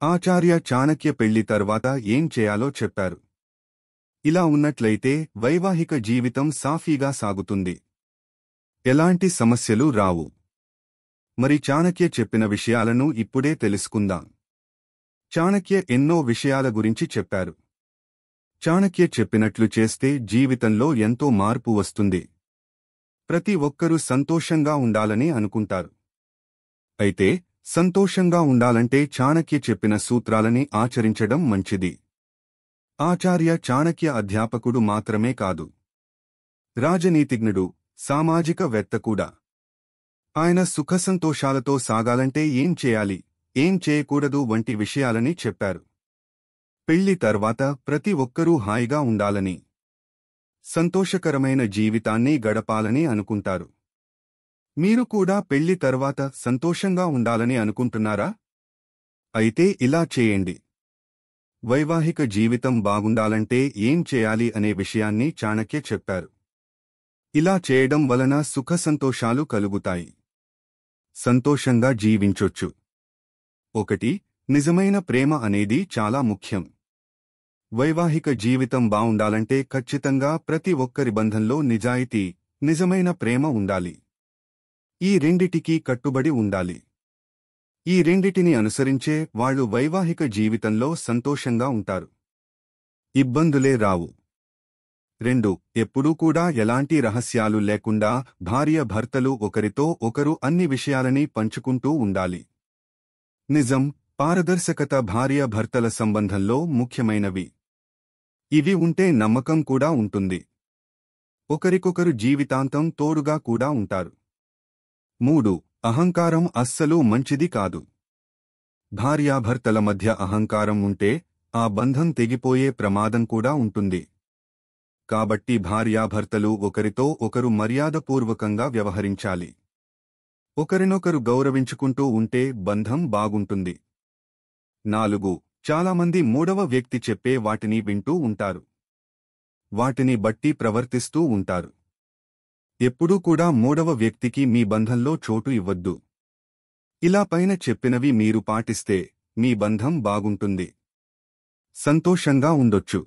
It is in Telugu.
ఆచార్య చాణక్య పెళ్లి తర్వాత ఏం చేయాలో చెప్పారు. ఇలా ఉన్నట్లయితే వైవాహిక జీవితం సాఫీగా సాగుతుంది. ఎలాంటి సమస్యలు రావు. మరి చాణక్య చెప్పిన విషయాలను ఇప్పుడే తెలుసుకుందాం. చాణక్య ఎన్నో విషయాల గురించి చెప్పారు. చాణక్య చెప్పినట్లు చేస్తే జీవితంలో ఎంతో మార్పు వస్తుంది. ప్రతి ఒక్కరూ సంతోషంగా ఉండాలని అనుకుంటారు. అయితే సంతోషంగా ఉండాలంటే చాణక్య చెప్పిన సూత్రాలని ఆచరించడం మంచిది. ఆచార్య చాణక్య అధ్యాపకుడు మాత్రమే కాదు, రాజనీతిజ్ఞుడు, సామాజికవేత్త కూడా. ఆయన సుఖసంతోషాలతో సాగాలంటే ఏం చేయాలి, ఏం చేయకూడదు వంటి విషయాలని చెప్పారు. పెళ్లి తర్వాత ప్రతి ఒక్కరూ హాయిగా ఉండాలని, సంతోషకరమైన జీవితాన్ని గడపాలని అనుకుంటారు. మీరు కూడా పెళ్లి తర్వాత సంతోషంగా ఉండాలని అనుకుంటున్నారా? అయితే ఇలా చేయండి. వైవాహిక జీవితం బాగుండాలంటే ఏం చేయాలి అనే విషయాన్ని చాణక్య చెప్పారు. ఇలా చేయడం వలన సుఖసంతోషాలు కలుగుతాయి. సంతోషంగా జీవించొచ్చు. 1. నిజమైన ప్రేమ అనేది చాలా ముఖ్యం. వైవాహిక జీవితం బావుండాలంటే ఖచ్చితంగా ప్రతి ఒక్కరి బంధంలో నిజాయితీ, నిజమైన ప్రేమ ఉండాలి. ఈ రెండిటికీ కట్టుబడి ఉండాలి. ఈ రెండిటిని అనుసరించే వాళ్ళు వైవాహిక జీవితంలో సంతోషంగా ఉంటారు. ఇబ్బందులే రావు. 2. ఎప్పుడూ కూడా ఎలాంటి రహస్యాలు లేకుండా భార్యాభర్తలు ఒకరితో ఒకరు అన్ని విషయాలని పంచుకుంటూ ఉండాలి. నిజం, పారదర్శకత భార్యాభర్తల సంబంధంలో ముఖ్యమైనవి. ఇవి ఉంటే నమ్మకం కూడా ఉంటుంది. ఒకరికొకరు జీవితాంతం తోడుగా కూడా ఉంటారు. 3. అహంకారం అస్సలు మంచిది కాదు. భార్యాభర్తల మధ్య అహంకారం ఉంటే ఆ బంధం తెగిపోయే ప్రమాదం కూడా ఉంటుంది. కాబట్టి భార్యాభర్తలు ఒకరితో ఒకరు మర్యాదపూర్వకంగా వ్యవహరించాలి. ఒకరినొకరు గౌరవించుకుంటూ ఉంటే బంధం బాగుంటుంది. 4. చాలామంది మూడవ వ్యక్తి చెప్పే వాటిని వింటూ ఉంటారు. వాటిని బట్టి ప్రవర్తిస్తూ ఉంటారు. ఎప్పుడూ కూడా మూడవ వ్యక్తికి మీ బంధంలో చోటు ఇవ్వద్దు. ఇలా పైన చెప్పినవి మీరు పాటిస్తే మీ బంధం బాగుంటుంది. సంతోషంగా ఉండొచ్చు.